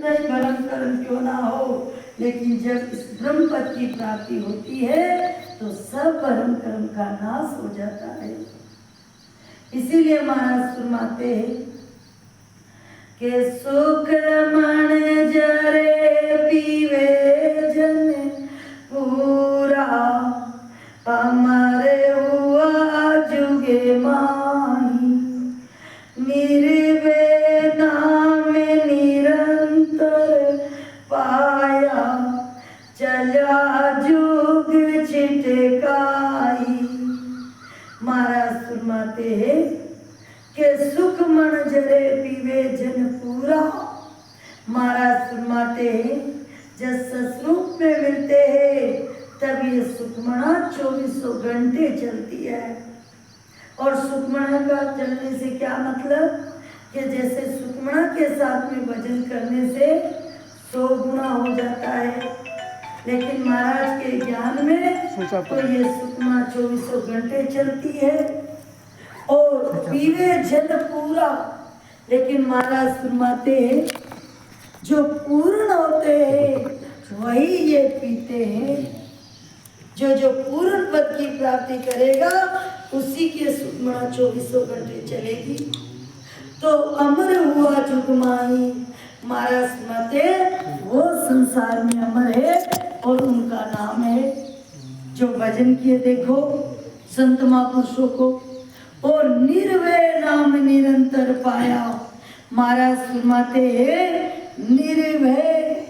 कितना ही भरम कर्म क्यों ना हो, लेकिन जब इस ब्रह्म पद की प्राप्ति होती है तो सब भरम कर्म का नाश हो जाता है। इसीलिए महाराज फरमाते हैं कि सुख मन जरे पीवे जन पूरा, अमर हुआ जुगे माही, निर्वे नाम निरंतर पाया, चला जुग छिटकाई। महाराज फरमाते हैं कि सुख मन जरे पीवे जन पूरा। महाराज फरमाते हैं जब ससरूप में मिलते हैं तब ये सुखमणा 24 घंटे चलती है। और सुखमणा का चलने से क्या मतलब कि जैसे सुखमणा के साथ में भजन करने से 100 गुना हो जाता है, लेकिन महाराज के ज्ञान में तो ये सुखमणा 24 घंटे चलती है। और पीवे जन पूरा, लेकिन महाराज फरमाते हैं जो पूर्ण होते हैं वही ये पीते हैं। जो पूर्ण पद की प्राप्ति करेगा उसी के सुखमणा 24 घंटे चलेगी। तो अमर हुआ जुगमाई, महाराज फरमाते वो संसार में अमर है और उनका नाम है जो भजन किए देखो संत महापुरुषों को। और निर्भय नाम निरंतर पाया। महाराज फरमाते हैं निर्भय,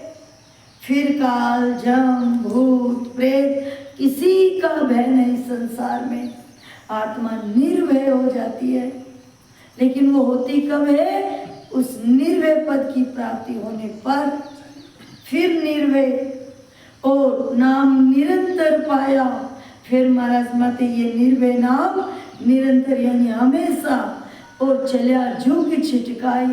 फिर काल जम भूत प्रेत किसी का भय नहीं संसार में। आत्मा निर्भय हो जाती है, लेकिन वो होती कब है? उस निर्भय पद की प्राप्ति होने पर। फिर निर्भय और नाम निरंतर पाया। फिर महाराज माते ये निर्भय नाम निरंतर यानी हमेशा, और चलिया जुग छिटकाई।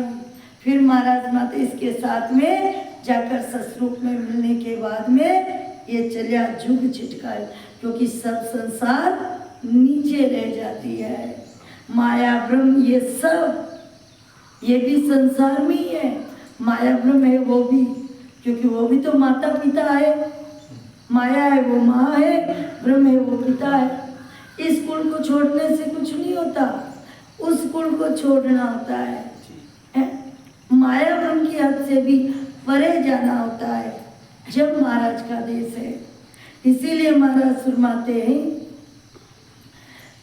फिर महाराज माते इसके साथ में जाकर ससरूप में मिलने के बाद में ये चलिया जुग छिटकाई, क्योंकि सब संसार नीचे रह जाती है। माया ब्रह्म ये सब, ये भी संसार में ही है। माया ब्रह्म है वो भी, क्योंकि वो भी तो माता पिता है। माया है वो माँ है, ब्रह्म है वो पिता है। इस कुल को छोड़ने से कुछ नहीं होता, उस कुल को छोड़ना होता है। माया ब्रह्म की हद से भी परे जाना होता है जब महाराज का देश है। इसीलिए महाराज फरमाते हैं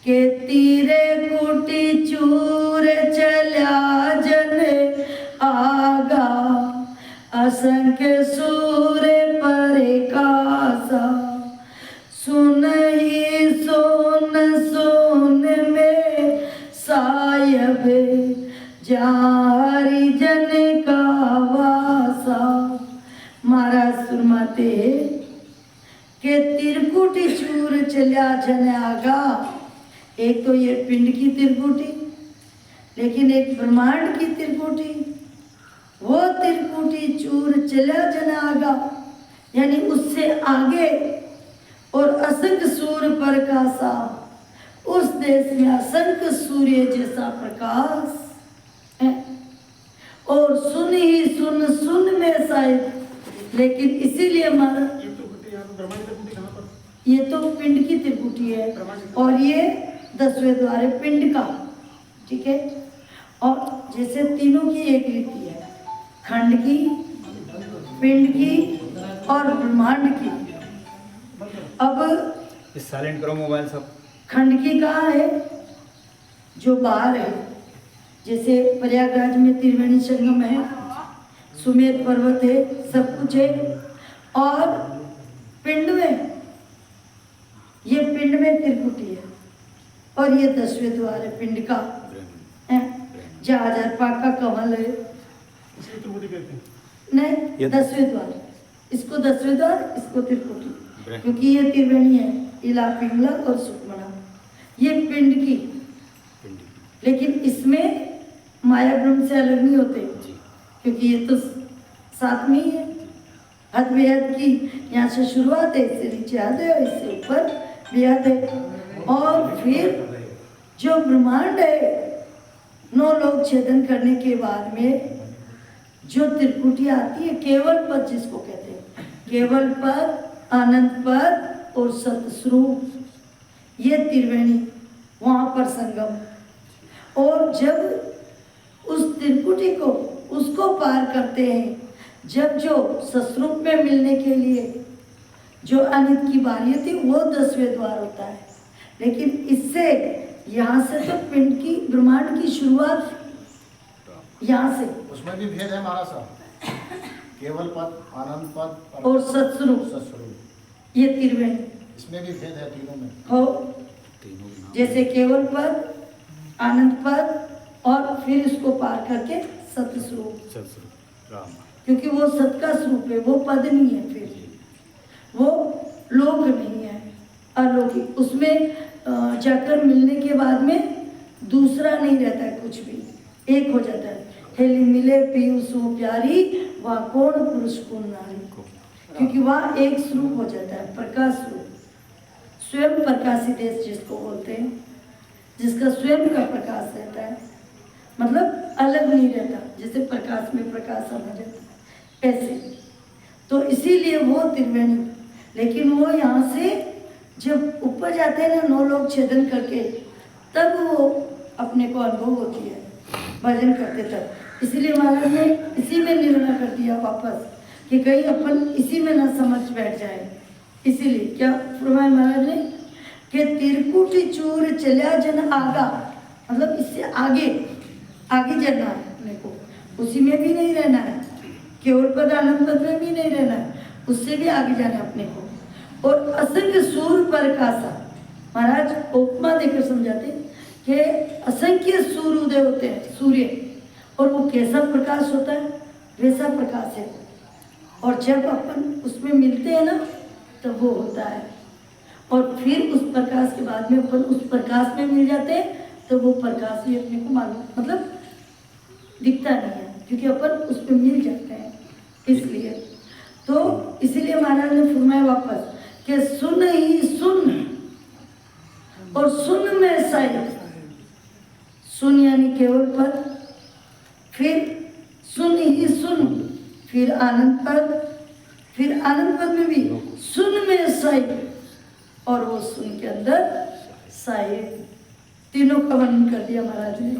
के तीरे कुटी चूर चला जन आगा, असंख्य सूर्य परे कासा, सुन ही सोन सोन में सायब, जहाँ हरिजन का वासा। महाराज फरमाते कि तिरकुटी चूर चला जन आगा। एक तो ये पिंड की तिरकुटी, लेकिन एक ब्रह्मांड की तिरकुटी। वो तिरकुटी चूर चला जन आगा, यानी उससे आगे। और असंख्य सूर्य प्रकाशा, उस देश में असंख्य सूर्य जैसा प्रकाश है। और सुन ही सुन सुन में शायद, लेकिन इसीलिए हमारा ये तो पिंड की त्रिपुटी है और ये 10वें द्वार है पिंड का, ठीक है। और जैसे तीनों की एक रीति है, खंड की, पिंड की और ब्रह्मांड की। अब साइलेंट करो मोबाइल सब। खंड की कहाँ है? जो बाहर है, जैसे प्रयागराज में त्रिवेणी संगम है, सुमेध पर्वत है, सब कुछ है। और पिंड में, ये पिंड में त्रिकुटी है और ये 10वें द्वार है पिंड का, जहाँ हजारपाक का कमल है। नहीं, 10वें द्वार, इसको 10वें द्वार, इसको त्रिकुटी, क्योंकि ये त्रिवेणी है, इला पिंगला और सुकमणा, ये पिंड की। लेकिन इसमें माया ब्रह्म से अलग नहीं होते, क्योंकि ये तो साथ में ही है। हद बेहद की यहाँ से शुरुआत है, इससे नीचे हद है, इससे ऊपर बेहद है। और फिर जो ब्रह्मांड है, 9 लोक छेदन करने के बाद में जो त्रिकुटी आती है, केवल पद जिसको कहते हैं, केवल पद, अनंत पद और सतस्वरूप, ये त्रिवेणी वहां पर संगम। और जब उस त्रिकुटी को उसको पार करते हैं, जब जो सतस्वरूप में मिलने के लिए जो अनित की बारी थी वो 10वें द्वार होता है, लेकिन इससे यहाँ से तो पिंड की ब्रह्मांड की शुरुआत यहाँ से। उसमें भी भेद है महाराज साहब, केवल पद, आनंद पद और सतस्वरूप, ये त्रिवेणी, इसमें भी भेद है तीनों में हो। जैसे केवल पद, आनंद पद और फिर इसको पार करके सतस्वरूप, क्योंकि वो सत का स्वरूप है, वो पद नहीं है, फिर वो लोक नहीं है, अलौकिक। उसमें जाकर मिलने के बाद में दूसरा नहीं रहता है, कुछ भी एक हो जाता है। हेली मिले पियू सो प्यारी, वह कौन पुरुष कौन नारी, क्योंकि वह एक स्वरूप हो जाता है, प्रकाश स्वरूप, स्वयं प्रकाशित देश जिसको बोलते हैं, जिसका स्वयं का प्रकाश रहता है, मतलब अलग नहीं रहता, जैसे प्रकाश में प्रकाश समझ जाता है ऐसे। तो इसीलिए वो त्रिवेणी, लेकिन वो यहाँ से जब ऊपर जाते हैं ना 9 लोग छेदन करके, तब वो अपने को अनुभव होती है भजन करते तब। इसीलिए महाराज ने इसी में निर्णय कर दिया वापस कि कहीं अपन इसी में ना समझ बैठ जाए। इसीलिए क्या फरमाया महाराज ने कि त्रिकुटी चूर चलिया जन आगा, मतलब इससे आगे आगे जाना है अपने को, उसी में भी नहीं रहना है, केवल पद आनंद पद में भी नहीं रहना है, उससे भी आगे जाना है अपने को। और असंख्य सूर्य प्रकाशा, महाराज उपमा देकर समझाते कि असंख्य सूर्य उदय होते हैं, सूर्य, और वो कैसा प्रकाश होता है, वैसा प्रकाश है। और जब अपन उसमें मिलते हैं ना तब वो होता है, और फिर उस प्रकाश के बाद में अपन उस प्रकाश में मिल जाते हैं, तो वो प्रकाश भी अपने को मालूम, मतलब दिखता नहीं है, क्योंकि अपन उस पर मिल जाते हैं। इसलिए तो इसीलिए महाराज ने फरमाया वापस कि सुन ही सुन, और सुन में साई, सुन यानी केवल पद, फिर सुन ही सुन, फिर आनंद पद, फिर आनंद पद में भी सुन में साई, और वो सुन के अंदर साई, तीनों का वर्णन कर दिया महाराज ने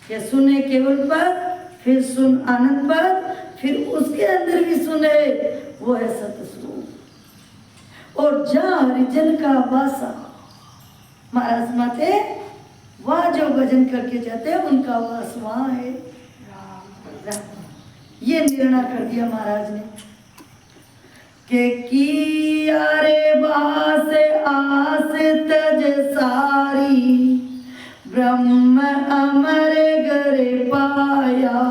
कि सुने केवल पद, फिर सुन आनंद पद, फिर उसके अंदर भी सुने वो है सतस्वरूप। और जहाँ हरिजन का वासा, महाराज माते वहाँ जो भजन करके जाते हैं उनका वास वहाँ है, ये निर्णय कर दिया महाराज ने कि किया रे बास आस तज सारी, ब्रह्म अमर घर पाया,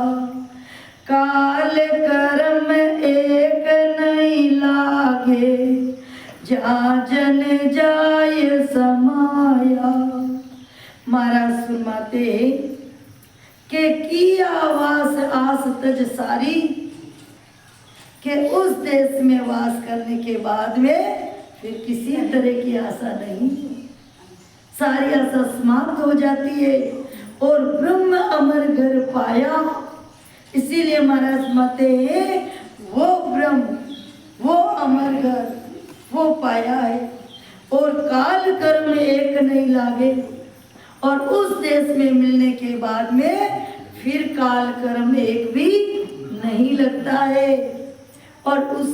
काल कर्म एक नहीं लागे, जा जन जाय समाया। महाराज फरमाते के किया वास आस तज सारी, कि उस देश में वास करने के बाद में फिर किसी तरह की आशा नहीं, सारी आशा समाप्त हो जाती है, और ब्रह्म अमर घर पाया। इसीलिए महाराज माते वो ब्रह्म, वो अमर घर वो पाया है, और काल कर्म एक नहीं लागे, और उस देश में मिलने के बाद में फिर काल कर्म एक भी नहीं लगता है, और उससे